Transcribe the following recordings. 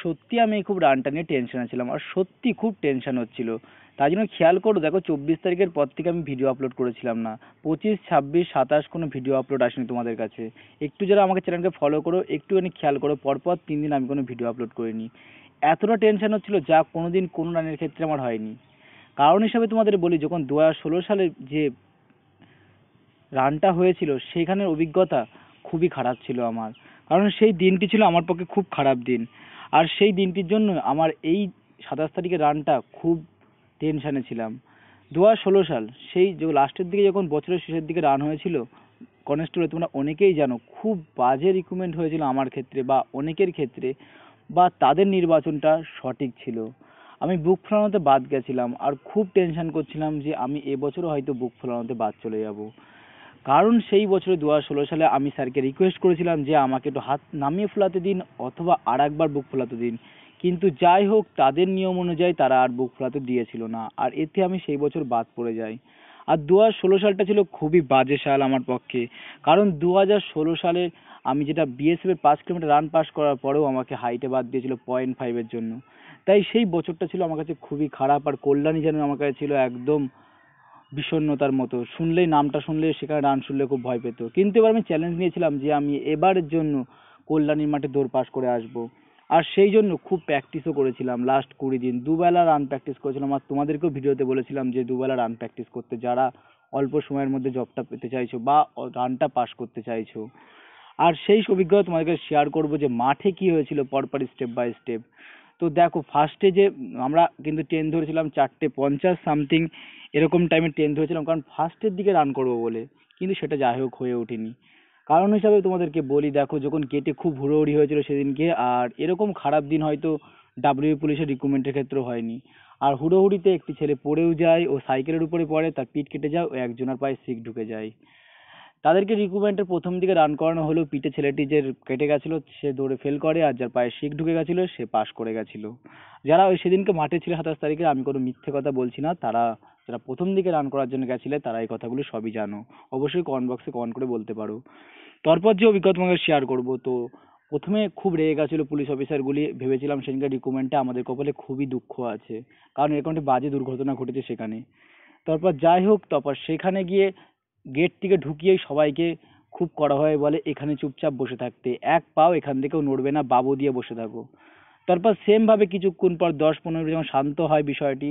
সত্যি আমি খুব রানটা নিয়ে টেনশনে ছিলাম, আর সত্যি খুব টেনশন হচ্ছিল। তাই জন্য খেয়াল করো, দেখো 24 তারিখের পর থেকে আমি ভিডিও আপলোড করেছিলাম না। 25, 26, 27 কোনো ভিডিও আপলোড আসেনি তোমাদের কাছে। একটু যারা আমাকে চ্যানেলকে ফলো করো একটুখানি খেয়াল করো, পরপর 3 দিন আমি কোনো ভিডিও আপলোড করিনি। এতটা টেনশন হচ্ছিল যা কোনোদিন কোনো রানের ক্ষেত্রে আমার হয়নি। কারণ হিসাবে তোমাদের বলি, যখন 2016 সালে যে রানটা হয়েছিল সেখানের অভিজ্ঞতা খুবই খারাপ ছিল আমার। কারণ সেই দিনটি ছিল আমার পক্ষে খুব খারাপ দিন। আর সেই দিনটির জন্য আমার এই 27 তারিখের রানটা খুব টেনশনে ছিলাম। 2016 সাল সেই যে লাস্টের দিকে যখন বছরের শেষের দিকে রান হয়েছিল কনস্টেবলে, তোমরা অনেকেই জানো খুব বাজে রিক্রুটমেন্ট হয়েছিল আমার ক্ষেত্রে বা অনেকের ক্ষেত্রে, বা তাদের নির্বাচনটা সঠিক ছিল। আমি বুক ফেলানোতে বাদ গেছিলাম আর খুব টেনশন করছিলাম যে আমি এবছরও হয়তো বুক ফেলানোতে বাদ চলে যাব। কারণ সেই বছরে 2016 সালে আমি স্যারকে রিকোয়েস্ট করেছিলাম যে আমাকে একটু হাত নামিয়ে ফেলাতে দিন অথবা আর একবার বুক ফেলাতে দিন, কিন্তু যাই হোক তাদের নিয়ম অনুযায়ী তারা আর বুক ফেলাতে দিয়েছিল না, আর এতে আমি সেই বছর বাদ পড়ে যাই। আর 2016 সালটা ছিল খুবই বাজে সাল আমার পক্ষে। কারণ 2016 সালে আমি যেটা বিএসএফ এর 5 কিলোমিটার রান পাস করার পরেও আমাকে হাইটে বাদ দিয়েছিল 0.5-এর জন্য। তাই সেই বছরটা ছিল আমার কাছে খুবই খারাপ। আর কল্যাণী যেন আমার কাছে ছিল একদম বিষণ্ণতার মতো, শুনলেই নামটা শুনলে সেখানে রান শুনলে খুব ভয় পেত। কিন্তু এবার আমি চ্যালেঞ্জ নিয়েছিলাম যে আমি এবারের জন্য কল্যাণীর মাঠে দৌড় পাস করে আসব। আর সেই জন্য খুব প্র্যাকটিসও করেছিলাম লাস্ট 20 দিন, দুবেলা রান প্র্যাকটিস করেছিলাম। আর তোমাদেরকেও ভিডিওতে বলেছিলাম যে দুবেলা রান প্র্যাকটিস করতে, যারা অল্প সময়ের মধ্যে জবটা পেতে চাইছো বা রানটা পাস করতে চাইছো। আর সেই অভিজ্ঞতা তোমাদেরকে শেয়ার করব যে মাঠে কি হয়েছিল পরপর স্টেপ বাই স্টেপ। তো দেখো ফার্স্টে যে আমরা কিন্তু 10 ধরেছিলাম 4:50 সামথিং, এরকম টাইমে 10 ধরেছিলাম কারণ ফার্স্টের দিকে রান করবো বলে, কিন্তু সেটা যাই হোক হয়ে ওঠেনি। কারণ হিসাবে তোমাদেরকে বলি, দেখো যখন গেটে খুব হুড়োহুড়ি হয়েছিল সেদিনকে, আর এরকম খারাপ দিন হয়তো ডাব্লিউ পুলিশের রিক্রুটমেন্টের ক্ষেত্রেও হয়নি। আর হুড়োহুড়িতে একটি ছেলে পড়েও যায়, ও সাইকেলের উপরে পড়ে, তার পিঠ কেটে যায়, ও একজনের পায়ে শিক ঢুকে যায়। তাদেরকে রিক্রুটমেন্টের প্রথম দিকে রান করানো হলো, পিঠে ছেলেটি যে কেটে গেছিল সে দৌড়ে ফেল করে, আর যার পায়ে শিক ঢুকে গেছিল সে পাস করে গেছিল। যারা ওই সেদিনকে মাঠে ছিল 27 তারিখে, আমি কোনো মিথ্যে কথা বলছি না, তারা যারা প্রথম দিকে রান করার জন্য গেছিলে তারা এই কথাগুলো সবই জানো। অবশ্যই কমেন্ট বক্সে কমেন্ট করে বলতে পারো। তারপর যে অভিজ্ঞতা তোমাকে শেয়ার করব, তো প্রথমে খুব রেগে গেছিল পুলিশ অফিসারগুলি, ভেবেছিলাম সেদিনকার রিক্রুটমেন্টে আমাদের কপালে খুবই দুঃখ আছে, কারণ এরকম একটা বাজে দুর্ঘটনা ঘটেছে সেখানে। তারপর যাই হোক, তারপর সেখানে গিয়ে গেট থেকে ঢুকিয়েই সবাইকে খুব কড়াভাবে বলে এখানে চুপচাপ বসে থাকতে, এক পাও এখান থেকেও নড়বে না, বাবু দিয়ে বসে থাকো। তারপর সেম ভাবে কিছুক্ষণ পর 10-15 মিনিট যখন শান্ত হয় বিষয়টি,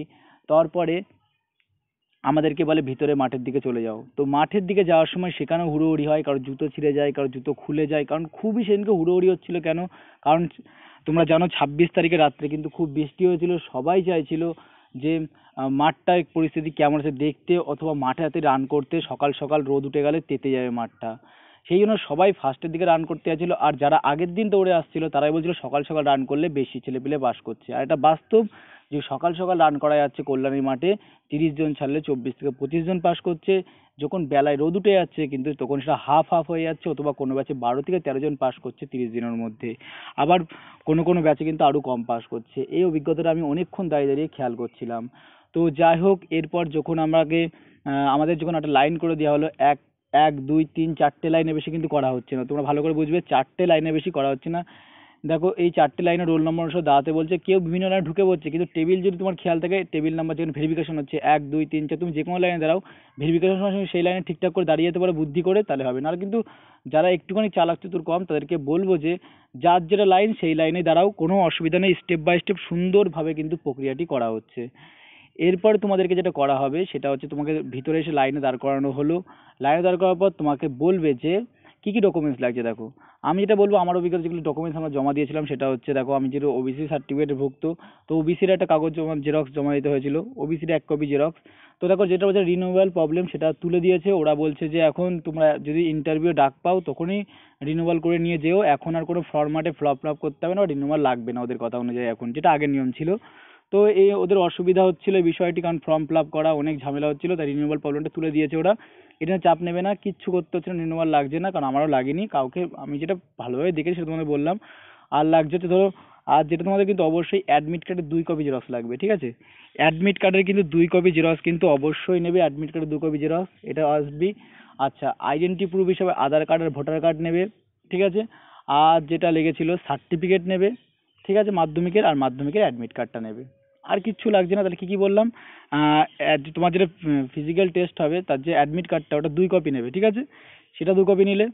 তারপরে আমাদেরকে বলে ভিতরে মাঠের দিকে চলে যাও। তো মাঠের দিকে যাওয়ার সময় সেখানেও হুড়োহুড়ি হয়, কারোর জুতো ছিঁড়ে যায়, কারোর জুতো খুলে যায়, কারণ খুবই সেদিনকে হুড়োহুড়ি হচ্ছিল। কেন? কারণ তোমরা জানো 26 তারিখে রাত্রে কিন্তু খুব বৃষ্টি হয়েছিল, সবাই চাইছিল যে মাঠটার পরিস্থিতি কেমন আছে দেখতে, অথবা মাঠে হাতে রান করতে, সকাল সকাল রোদ উঠে গেলে তেতে যাবে মাঠটা। সেই জন্য সবাই ফার্স্টের দিকে রান করতে যাচ্ছিল, আর যারা আগের দিন দৌড়ে আসছিল তারাই বলছিল সকাল সকাল রান করলে বেশি ছেলেপিলে পাস করছে। আর এটা বাস্তব যে সকাল সকাল রান করা যাচ্ছে কল্যাণী মাঠে, 30 জন ছাড়লে 24 থেকে 25 জন পাস করছে। যখন বেলায় রোদ উঠে যাচ্ছে কিন্তু তখন সেটা হাফ হাফ হয়ে যাচ্ছে, অথবা কোনো ব্যাচে 12 থেকে 13 জন পাস করছে 30 দিনের মধ্যে। আবার কোনো কোনো ব্যাচে কিন্তু আরো কম পাস করছে। এই অভিজ্ঞতাটা আমি অনেকক্ষণ দাঁড়িয়ে দাঁড়িয়ে খেয়াল করছিলাম। তো যাই হোক, এরপর যখন আমাকে আমাদের যখন একটা লাইন করে দেওয়া হলো, এক এক দুই তিন 4টে লাইনে বেশি কিন্তু করা হচ্ছে না, তোমরা ভালো করে বুঝবে, 4টে লাইনে বেশি করা হচ্ছে না। দেখো এই 4টে লাইনে রোল নম্বর অনুসারে দাঁড়াতে বলছে, কেউ বিভিন্ন লাইনে ঢুকে পড়ছে, কিন্তু টেবিল যদি তোমার খেয়াল থাকে, টেবিল নাম্বার যেখানে ভেরিফিকেশন হচ্ছে 1 2 3 4, তুমি যে কোনো লাইনে দাঁড়াও, ভেরিফিকেশন সময় সেই লাইনে ঠিকঠাক করে দাঁড়িয়ে যেতে পারো বুদ্ধি করে, তাহলে হবে না। আর কিন্তু যারা একটুখানি চালাক চতুর কম তাদেরকে বলবো যে যার যেটা লাইন সেই লাইনে দাঁড়াও, কোনো অসুবিধা নেই, স্টেপ বাই স্টেপ সুন্দরভাবে কিন্তু প্রক্রিয়াটি করা হচ্ছে। এরপর তোমাদেরকে যেটা করা হবে সেটা হচ্ছে, তোমাকে ভিতরে এসে লাইনে দাঁড় করানো হলো। লাইনে দাঁড় করার পর তোমাকে বলবে যে কি কি ডকুমেন্টস লাগছে। দেখো আমি যেটা বলবো, আমার অভিজ্ঞতা যেগুলো ডকুমেন্টস আমরা জমা দিয়েছিলাম সেটা হচ্ছে, দেখো আমি যেহেতু ওবিসি সার্টিফিকেটে ভুক্ত, তো ওবিসির একটা কাগজ জমা জেরক্স জমা দিতে হয়েছিল, ওবিসির 1 কপি জেরক্স। তো দেখো যেটা হচ্ছে রিনিউয়াল প্রবলেম সেটা তুলে দিয়েছে, ওরা বলছে যে এখন তোমরা যদি ইন্টারভিউ ডাক পাও তখনই রিনিউয়াল করে নিয়ে যেও, এখন আর কোনো ফরম্যাটে ফ্লপ ফ্লপ করতে হবে না, রিনিউয়াল লাগবে না ওদের কথা অনুযায়ী এখন, যেটা আগের নিয়ম ছিল। তো এই ওদের অসুবিধা হচ্ছিল এই বিষয়টি, কারণ ফর্ম ফিল আপ করা অনেক ঝামেলা হচ্ছিল, তাই রিনিউয়াল প্রবলেমটা তুলে দিয়েছে ওরা। এটা চাপ নেবে না, কিচ্ছু করতে হচ্ছে না, রিনিউয়াল লাগছে না, কারণ আমারও লাগেনি কাউকে, আমি যেটা ভালোভাবে দেখেছি সেটা তোমাদের বললাম। আর লাগছে হচ্ছে ধরো, আর যেটা তোমাদের কিন্তু অবশ্যই অ্যাডমিট কার্ডের 2 কপি জেরক্স লাগবে, ঠিক আছে? অ্যাডমিট কার্ডের কিন্তু 2 কপি জেরক্স কিন্তু অবশ্যই নেবে, অ্যাডমিট কার্ডের 2 কপি জেরক্স, এটা আসবি। আচ্ছা, আইডেন্টি প্রুফ হিসাবে আধার কার্ড আর ভোটার কার্ড নেবে, ঠিক আছে? আর যেটা লেগেছিল সার্টিফিকেট নেবে, ঠিক আছে, মাধ্যমিকের, আর মাধ্যমিকের অ্যাডমিট কার্ডটা নেবে। আর কিচ্ছু লাগছে না। তাহলে কি কি বললাম? তোমার যেটা ফিজিক্যাল টেস্ট হবে তার যে অ্যাডমিট কার্ডটা, ওটা 2 কপি নেবে, ঠিক আছে? সেটা 2 কপি নিলে,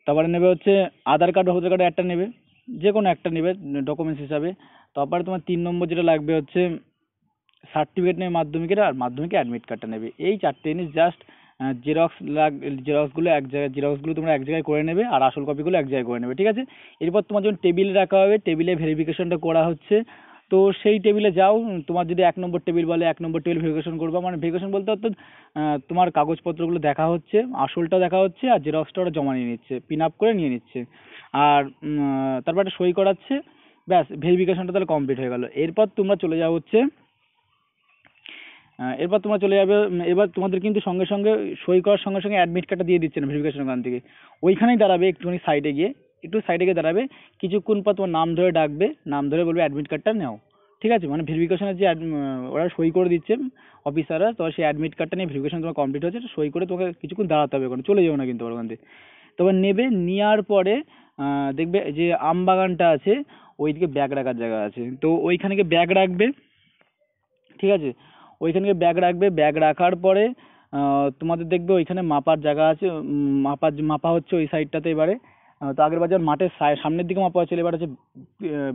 তারপরে নেবে হচ্ছে আধার কার্ড ও ভোটার কার্ড একটা নেবে, যে কোনো একটা নেবে ডকুমেন্টস হিসাবে। তারপরে তোমার 3 নম্বর যেটা লাগবে হচ্ছে সার্টিফিকেট নেবে মাধ্যমিকের, আর মাধ্যমিকের অ্যাডমিট কার্ডটা নেবে। এই 4টে জিনিস জাস্ট জেরক্সগুলো তোমরা এক জায়গায় করে নেবে, আর আসল কপিগুলো এক জায়গায় করে নেবে, ঠিক আছে? এরপর তোমার যখন টেবিলে রাখা হবে, টেবিলে ভেরিফিকেশনটা করা হচ্ছে, তো সেই টেবিলে যাও। তোমার যদি 1 নম্বর টেবিল বলে 1 নম্বর টেবিল ভেরিফিকেশন করবা, মানে ভেরিফিকেশন বলতে অর্থাৎ তোমার কাগজপত্রগুলো দেখা হচ্ছে, আসলটাও দেখা হচ্ছে, আর জেরক্সটা ওরা জমা নিয়ে নিচ্ছে, পিন আপ করে নিয়ে নিচ্ছে, আর তারপর একটা সই করাচ্ছে। ব্যাস, ভেরিফিকেশনটা তাহলে কমপ্লিট হয়ে গেল। এরপর তোমরা চলে যাও হচ্ছে এরপর তোমরা চলে যাবে, এবার তোমাদের কিন্তু সঙ্গে সঙ্গে সই করার সঙ্গে সঙ্গে অ্যাডমিট কার্ডটা দিয়ে দিচ্ছে না ভেরিফিকেশন ওখান থেকে। ওইখানেই দাঁড়াবে, একটুখানি সাইডে গিয়ে, একটু সাইডে গিয়ে দাঁড়াবে, কিছুক্ষণ পর তোমার নাম ধরে ডাকবে, নাম ধরে বলবে অ্যাডমিট কার্ডটা নাও, ঠিক আছে? মানে ভেরিফিকেশনের যে ওরা সই করে দিচ্ছে অফিসাররা, তো সেই অ্যাডমিট কার্ডটা নিয়ে ভেরিফিকেশন তোমার কমপ্লিট হচ্ছে, সই করে তোমাকে কিছুক্ষণ দাঁড়াতে হবে, ওখানে চলে যাও না কিন্তু ওখান থেকে। তবে নেবে, নেওয়ার পরে দেখবে যে আম বাগানটা আছে, ওইদিকে ব্যাগ রাখার জায়গা আছে, তো ওইখানে গিয়ে ব্যাগ রাখবে, ঠিক আছে? ওইখানে গিয়ে ব্যাগ রাখবে, ব্যাগ রাখার পরে তোমাদের দেখবে ওইখানে মাপার জায়গা আছে, মাপা হচ্ছে ওই সাইডটাতে এবারে। তো আগের বার যখন মাঠের সামনের দিকে মাপা হচ্ছিল, এবার হচ্ছে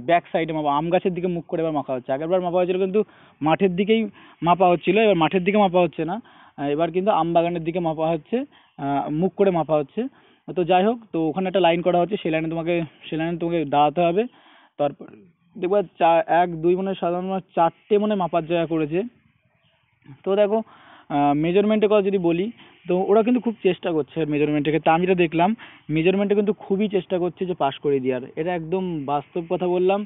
ব্যাক সাইডে মাপা, আম গাছের দিকে মুখ করে এবার মাপা হচ্ছে। আগেরবার মাপা হয়েছিল কিন্তু মাঠের দিকেই মাপা হচ্ছিল, এবার মাঠের দিকে মাপা হচ্ছে না, এবার কিন্তু আম বাগানের দিকে মাপা হচ্ছে, মুখ করে মাপা হচ্ছে। তো যাই হোক, তো ওখানে একটা লাইন করা হচ্ছে, সেই লাইনে তোমাকে দাঁড়াতে হবে। তারপর দেখবে 1 2 মানে সাধারণত 4টে মানে মাপার জায়গা করেছে। তো দেখো, মেজারমেন্টের কথা যদি বলি, তো ওরা কিন্তু খুব চেষ্টা করছে মেজারমেন্টের ক্ষেত্রে। আমি যেটা দেখলাম, মেজারমেন্টে কিন্তু খুবই চেষ্টা করছে যে পাস করে দেওয়ার, এটা একদম বাস্তব কথা বললাম।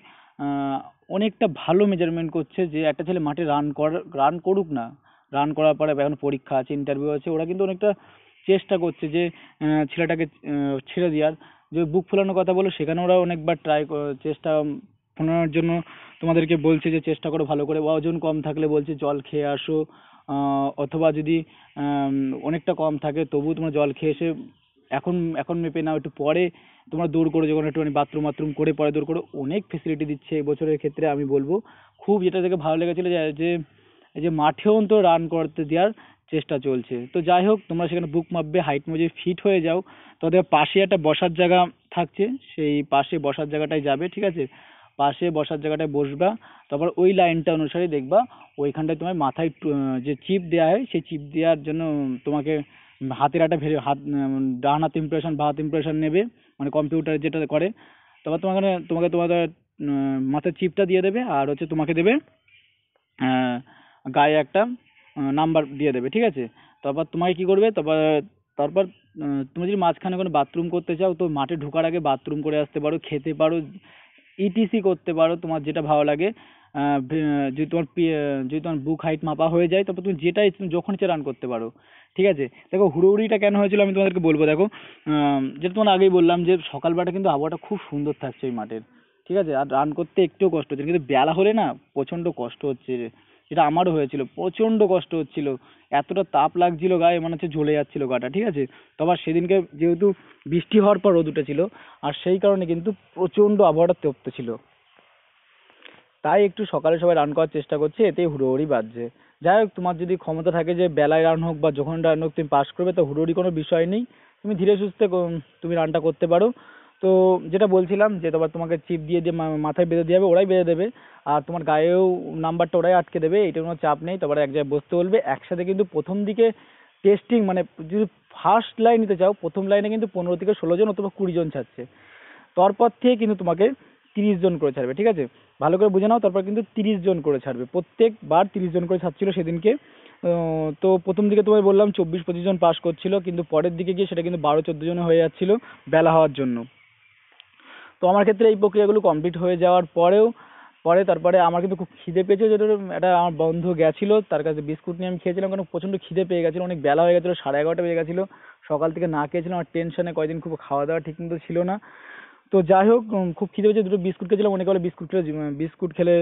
আহ, অনেকটা ভালো মেজারমেন্ট করছে, যে একটা ছেলে মাঠে রান করুক না, রান করার পরে এখন পরীক্ষা আছে, ইন্টারভিউ আছে, ওরা কিন্তু অনেকটা চেষ্টা করছে যে ছেলেটাকে ছেড়ে দেওয়ার। যে বুক ফোলানোর কথা বলো, সেখানে ওরা অনেকবার চেষ্টা ফোলানোর জন্য তোমাদেরকে বলছে যে চেষ্টা করো ভালো করে, ওজন কম থাকলে বলছে জল খেয়ে আসো, অথবা যদি অনেকটা কম থাকে তবুও তোমরা জল খেয়ে এসে এখন এখন মেপে নাও, একটু পরে তোমরা দৌড় করো, যখন একটুখানি বাথরুম করে পরে দৌড় করো। অনেক ফেসিলিটি দিচ্ছে এবছরের ক্ষেত্রে, আমি বলবো। খুব যেটা থেকে ভালো লেগেছিল যে যে এই যে মাঠেও তো রান করতে দেওয়ার চেষ্টা চলছে। তো যাই হোক, তোমরা সেখানে বুক মাপবে, হাইট অনুযায়ী ফিট হয়ে যাও। তোদের পাশে একটা বসার জায়গা থাকছে, সেই পাশে বসার জায়গাটায় যাবে, ঠিক আছে? পাশে বসার জায়গাটায় বসবা। তারপর ওই লাইনটা অনুসারে দেখবা ওইখানটায় তোমার মাথায় যে চিপ দেওয়া হয়, সেই চিপ দেওয়ার জন্য তোমাকে হাতের একটা ডান হাত ইমপ্রেশন বা হাত ইমপ্রেশন নেবে, মানে কম্পিউটার যেটা করে। তারপর তোমাকে তোমাদের মাথায় চিপটা দিয়ে দেবে, আর হচ্ছে তোমাকে দেবে আহ, গায়ে একটা নাম্বার দিয়ে দেবে, ঠিক আছে? তারপর তোমাকে কি করবে, তারপর তুমি যদি মাঝখানে কোনো বাথরুম করতে চাও, তো মাঠে ঢোকার আগে বাথরুম করে আসতে পারো, খেতে পারো, ইটিসি করতে পারো, তোমার যেটা ভালো লাগে। যদি তোমার বুক হাইট মাপা হয়ে যায়, তারপর তুমি যেটা ইচ্ছে তুমি যখন ইচ্ছে রান করতে পারো, ঠিক আছে? দেখো, হুড়োহুড়িটা কেন হয়েছিল আমি তোমাদেরকে বলবো। দেখো, যেটা তোমার আগেই বললাম যে সকালবেলাটা কিন্তু আবহাওয়াটা খুব সুন্দর থাকছে ওই মাঠের, ঠিক আছে? আর রান করতে একটুও কষ্ট হচ্ছে না, কিন্তু বেলা হলে না প্রচণ্ড কষ্ট হচ্ছে, যেটা আমারও হয়েছিল, প্রচণ্ড কষ্ট হচ্ছিল, এতটা তাপ লাগছিল গায়ে, মনে হচ্ছে জ্বলে যাচ্ছিল গাটা, ঠিক আছে? তো আবার সেদিনকে যেহেতু বৃষ্টি হওয়ার পর রোদ উঠেছিল, আর সেই কারণে কিন্তু প্রচণ্ড আবহাওয়াটা তপ্ত ছিল, তাই একটু সকালে সবাই রান করার চেষ্টা করছে, এতেই হুড়োহুড়ি বাজছে। যাই হোক, তোমার যদি ক্ষমতা থাকে যে বেলায় রান হোক বা যখন রান হোক তুমি পাস করবে, তো হুড়োহুড়ি কোনো বিষয় নেই, তুমি ধীরে সুস্থে তুমি রানটা করতে পারো। তো যেটা বলছিলাম যে তোমাকে চিপ দিয়ে মাথায় বেঁধে দিয়ে হবে, ওরাই বেঁধে দেবে, আর তোমার গায়েও নাম্বারটা ওরাই আটকে দেবে, এটা কোনো চাপ নেই। তারপরে এক জায়গায় বসতে বলবে একসাথে, কিন্তু প্রথম দিকে টেস্টিং মানে যদি ফার্স্ট লাইন নিতে চাও, প্রথম লাইনে কিন্তু 15 থেকে 16 জন অথবা 20 জন ছাড়ছে, তারপর থেকে কিন্তু তোমাকে 30 জন করে ছাড়বে, ঠিক আছে? ভালো করে বুঝে নাও, তারপর কিন্তু 30 জন করে ছাড়বে, প্রত্যেকবার 30 জন করে ছাড়ছিল সেদিনকে। তো প্রথম দিকে তোমায় বললাম 24 25 জন পাস করছিল, কিন্তু পরের দিকে গিয়ে সেটা কিন্তু 12 14 জনে হয়ে যাচ্ছিল বেলা হওয়ার জন্য। তো আমার ক্ষেত্রে এই প্রক্রিয়াগুলো কমপ্লিট হয়ে যাওয়ার তারপরে আমার কিন্তু খুব খিদে পেয়েছে, যেটা একটা আমার বন্ধু গেছিলো, তার কাছে বিস্কুট নিয়ে আমি খেয়েছিলাম, কারণ প্রচণ্ড খিদে পেয়ে গেছিলো, অনেক বেলা হয়ে গেছিলো, 11:30 বেজে গেছিলো, সকাল থেকে না খেয়েছিলাম, আর টেনশনে কয়দিন খুব খাওয়া দাওয়া ঠিক মতো ছিল না। তো যাই হোক, খুব খিদে পেয়েছে, 2টো বিস্কুট খেয়েছিলাম, অনেকে বলে বিস্কুট খেলে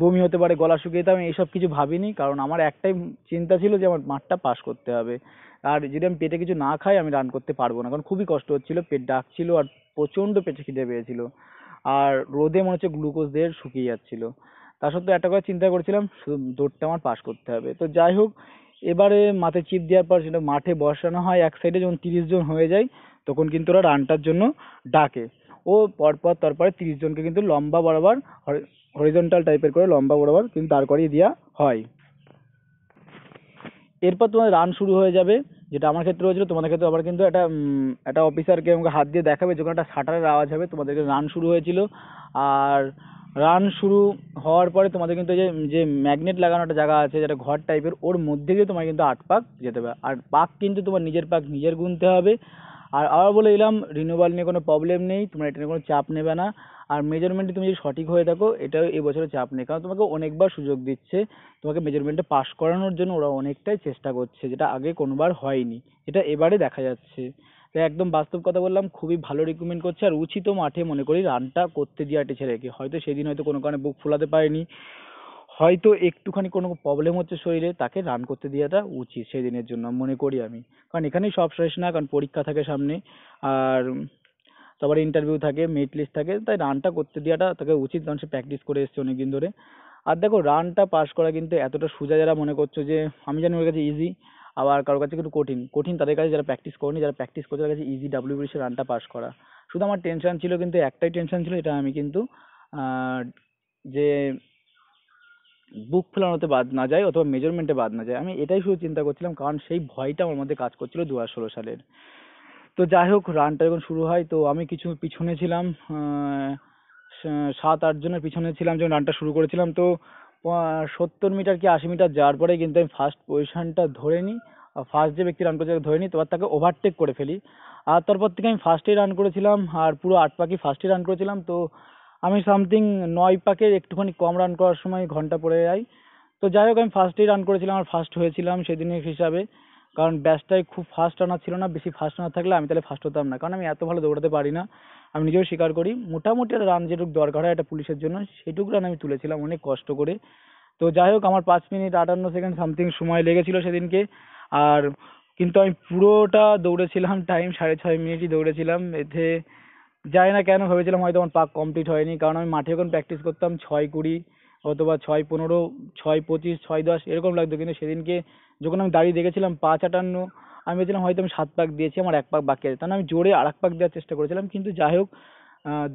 বমি হতে পারে, গলা শুকিয়ে যেতে, আমি এইসব কিছু ভাবিনি, কারণ আমার একটাই চিন্তা ছিল যে আমার মাঠটা পাস করতে হবে, আর যদি আমি পেটে কিছু না খাই আমি রান করতে পারবো না, কারণ খুবই কষ্ট হচ্ছিল, পেট ডাকছিল, আর প্রচণ্ড পেটে খিদে পেয়েছিল, আর রোদে মনে হচ্ছে গ্লুকোজ দিয়ে শুকিয়ে যাচ্ছিল। তা সত্ত্বেও একটা কথা চিন্তা করছিলাম, শুধু দৌড়টা আমার পাস করতে হবে। তো যাই হোক, এবারে মাথায় চিপ দেওয়ার পর সেটা মাঠে বসানো হয় এক সাইডে, যখন 30 জন হয়ে যায় তখন কিন্তু ওরা রানটার জন্য ডাকে। ও পরপর তারপরে 30 জনকে কিন্তু লম্বা বরাবর হরিজন্টাল টাইপের করে লম্বা বরাবর কিন্তু দাঁড় করিয়ে দেওয়া হয়। এরপর তোমাদের রান শুরু হয়ে যাবে, যেটা আমার ক্ষেত্রে হয়েছিল। তোমাদের ক্ষেত্রে আবার কিন্তু একটা অফিসারকে আমাকে হাত দিয়ে দেখাবে, যখন একটা শাটারের আওয়াজ হবে তোমাদেরকে রান শুরু হয়েছিল। আর রান শুরু হওয়ার পরে তোমাদের কিন্তু এই যে যে ম্যাগনেট লাগানো একটা জায়গা আছে, যেটা ঘর টাইপের, ওর মধ্যে দিয়ে তোমার কিন্তু 8 পাক যেতে হবে। আর পাক কিন্তু তোমার নিজের পাক নিজের গুনতে হবে। আর আবার বলে দিলাম, রিনিউয়াল নিয়ে কোনো প্রবলেম নেই, তোমরা এটা নিয়ে কোনো চাপ নেবে না। আর মেজারমেন্টে তুমি যদি সঠিক হয়ে থাকো, এটাও এবছরে চাপ নেই, কারণ তোমাকে অনেকবার সুযোগ দিচ্ছে, তোমাকে মেজারমেন্টে পাস করানোর জন্য ওরা অনেকটাই চেষ্টা করছে, যেটা আগে কোনোবার হয়নি, এটা এবারে দেখা যাচ্ছে। তাই একদম বাস্তব কথা বললাম, খুবই ভালো রিকমেন্ড করছে। আর উচিত মাঠে মনে করি রানটা করতে দেওয়াটা ছেলেকে, হয়তো সেদিন হয়তো কোনো কারণে বুক ফোলাতে পারেনি, হয়তো একটুখানি কোনো প্রবলেম হচ্ছে শরীরে, তাকে রান করতে দেওয়াটা উচিত সেদিনের জন্য মনে করি আমি। কারণ এখানেই সব শেষ না, কারণ পরীক্ষা থাকে সামনে, আর তারপরে ইন্টারভিউ থাকে, মেরিট লিস্ট থাকে, তাই রানটা করতে দেওয়াটা তাকে উচিত, কারণ সে প্র্যাকটিস করে এসছে অনেকদিন ধরে। আর দেখো, রানটা পাস করা কিন্তু এতটা সোজা, যারা মনে করছো যে আমি জানি ওর কাছে ইজি, আবার কারোর কাছে কিন্তু কঠিন, কঠিন তাদের কাছে যারা প্র্যাকটিস করেনি, যারা প্র্যাকটিস করছে তাদের কাছে ইজি ডাব্লিউবিসি রানটা পাস করা। শুধু আমার টেনশন ছিল, কিন্তু একটাই টেনশন ছিল, এটা আমি কিন্তু যে বুক ফেলানোতে বাদ না যায় অথবা মেজারমেন্টে বাদ না যায়, আমি এটাই শুধু চিন্তা করছিলাম, কারণ সেই ভয়টা আমার মধ্যে কাজ করছিল 2016 সালের। তো যাই হোক, রানটা যখন শুরু হয় তো আমি কিছু পিছনে ছিলাম, 7-8 জনের পিছনে ছিলাম যখন রানটা শুরু করেছিলাম। তো 70 মিটার কি 80 মিটার যাওয়ার পরে কিন্তু আমি ফার্স্ট পজিশনটা ধরে নিই, আর ফার্স্ট যে ব্যক্তি রান করেছে তাকে ধরে নিই, তারপর তাকে ওভারটেক করে ফেলি। আর তারপর থেকে আমি ফার্স্টেই রান করেছিলাম, আর পুরো 8 পাকই ফার্স্টেই রান করেছিলাম। তো আমি সামথিং 9 পাকের একটুখানি কম রান করার সময় ঘন্টা পড়ে যায়। তো যাই হোক, আমি ফার্স্টেই রান করেছিলাম আর ফার্স্ট হয়েছিলাম সেদিনের হিসাবে, কারণ ব্যাচটায় খুব ফাস্ট রানার ছিল না, বেশি ফাস্ট রানার থাকলে আমি তাহলে ফার্স্ট হতাম না, কারণ আমি এত ভালো দৌড়াতে পারি না, আমি নিজেও স্বীকার করি। মোটামুটি একটা রান যেটুকু দরকার হয় একটা পুলিশের জন্য, সেটুকু রান আমি তুলেছিলাম অনেক কষ্ট করে। তো যাই হোক, আমার 5 মিনিট 58 সেকেন্ড সামথিং সময় লেগেছিল সেদিনকে। আর কিন্তু আমি পুরোটা দৌড়েছিলাম, টাইম 6.5 মিনিটই দৌড়েছিলাম। এতে জানি না কেন ভেবেছিলাম হয়তো আমার পাক কমপ্লিট হয়নি, কারণ আমি মাঠে যখন প্র্যাকটিস করতাম 6:20 অথবা 6:15, 6:25, 6:10 এরকম লাগতো, কিন্তু সেদিনকে যখন আমি দাঁড়িয়ে দেখেছিলাম 5:58, আমি ভেবেছিলাম হয়তো আমি 7 পাক দিয়েছি, আমার 1 পাক বাকি আছে, তাহলে আমি জোরে আর 1 পাক দেওয়ার চেষ্টা করেছিলাম। কিন্তু যাই হোক,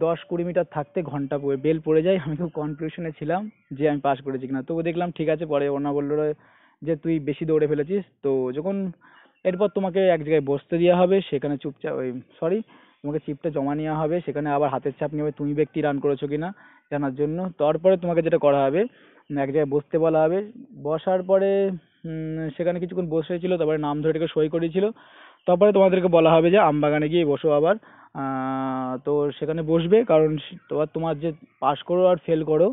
10-20 মিটার থাকতে ঘন্টা বেল পড়ে যায়, আমি খুব কনফিউশনে ছিলাম যে আমি পাস করেছি কিনা। তবু দেখলাম ঠিক আছে, পরে ওনা বললো যে তুই বেশি দৌড়ে ফেলেছিস। তো যখন এরপর তোমাকে এক জায়গায় বসতে দেওয়া হবে, সেখানে চুপচাপ সরি, তোমাকে চিপটা জমা নেওয়া হবে, সেখানে আবার হাতের ছাপ নেবে তুমি ব্যক্তি রান করেছো কিনা জানার জন্য। তারপরে তোমাকে যেটা করা হবে, এক জায়গায় বসতে বলা হবে। বসার পরে সেখানে কিছুক্ষণ বসেছিল, তারপরে নাম ধরে এটাকে সই করিয়েছিল। তারপরে তোমাদেরকে বলা হবে যে আমবাগানে গিয়ে বসো আবার। তো সেখানে বসবে, কারণ তোমার যে পাস করো আর ফেল করো,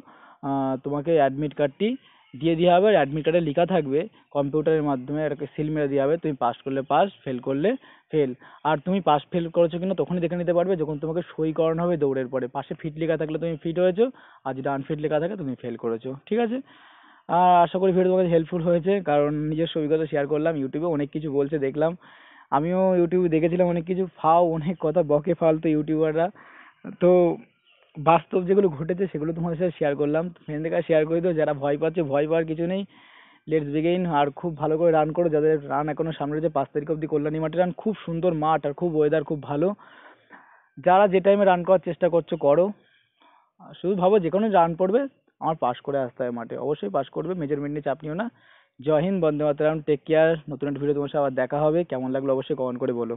তোমাকে অ্যাডমিট কার্ডটি দিয়ে দেওয়া হবে। আর অ্যাডমিট কার্ডে লেখা থাকবে, কম্পিউটারের মাধ্যমে এটাকে সিল মেরে দেওয়া হবে, তুমি পাস করলে পাস, ফেল করলে ফেল। আর তুমি পাস ফেল করেছো কিনা তখনই দেখে নিতে পারবে যখন তোমাকে সই করানো হবে দৌড়ের পরে, পাশে ফিট লেখা থাকলে তুমি ফিট হয়েছো, আর যদি আনফিট লেখা থাকে তুমি ফেল করেছো, ঠিক আছে। আর আশা করি ভিডিও তোমার কাছে হেল্পফুল হয়েছে, কারণ নিজস্ব অভিজ্ঞতা শেয়ার করলাম। ইউটিউবে অনেক কিছু বলছে দেখলাম, আমিও ইউটিউবে দেখেছিলাম অনেক কিছু, অনেক কথা বকে ফালতু ইউটিউবাররা। তো বাস্তব যেগুলো ঘটেছে সেগুলো তোমাদের সাথে শেয়ার করলাম, ফ্রেন্ডদের কাছে শেয়ার করে দিও। যারা ভয় পাচ্ছে, ভয় পাওয়ার কিছু নেই, লেটস বিগিন। আর খুব ভালো করে রান করো, যাদের রান এখনো সামনে রয়েছে, 5 তারিখ অব্দি কল্যাণী মাঠে রান, খুব সুন্দর মাঠ আর খুব ওয়েদার খুব ভালো। যারা যে টাইমে রান করার চেষ্টা করছো করো, আর শুধু ভাবো যে কোনো রান পড়বে আমার পাস করে আসতে হবে মাঠে, অবশ্যই পাস করবে, মেজারমেন্ট নিয়ে চাপ নিও না। জয় হিন্দ, বন্দে মাতরম, টেক কেয়ার। নতুন একটা ভিডিও তোমার সাথে আবার দেখা হবে, কেমন লাগলো অবশ্যই কমেন্ট করে বলো।